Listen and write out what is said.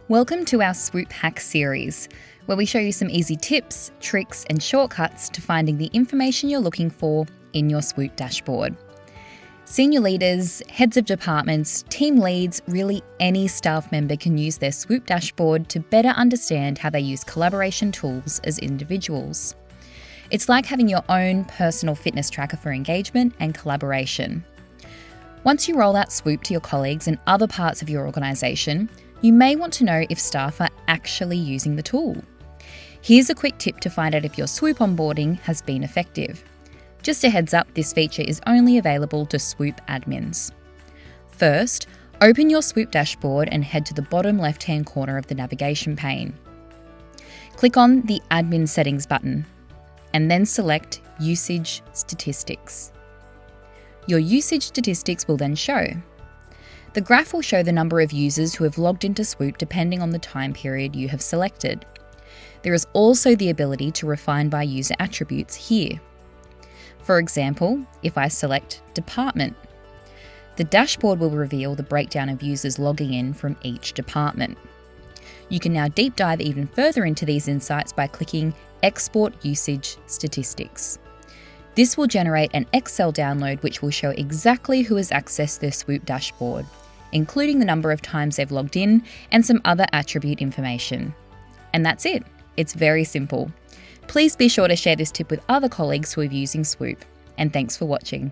Welcome to our SWOOP Hacks series, where we show you some easy tips, tricks, and shortcuts to finding the information you're looking for in your SWOOP dashboard. Senior leaders, heads of departments, team leads, really any staff member can use their SWOOP dashboard to better understand how they use collaboration tools as individuals. It's like having your own personal fitness tracker for engagement and collaboration. Once you roll out SWOOP to your colleagues and other parts of your organisation, you may want to know if staff are actually using the tool. Here's a quick tip to find out if your SWOOP onboarding has been effective. Just a heads up, this feature is only available to SWOOP admins. First, open your SWOOP dashboard and head to the bottom left-hand corner of the navigation pane. Click on the Admin Settings button and then select Usage Statistics. Your usage statistics will then show. The graph will show the number of users who have logged into SWOOP depending on the time period you have selected. There is also the ability to refine by user attributes here. For example, if I select Department, the dashboard will reveal the breakdown of users logging in from each department. You can now deep dive even further into these insights by clicking Export Usage Statistics. This will generate an Excel download which will show exactly who has accessed their SWOOP dashboard, including the number of times they've logged in and some other attribute information. And that's it. It's very simple. Please be sure to share this tip with other colleagues who are using SWOOP. And thanks for watching.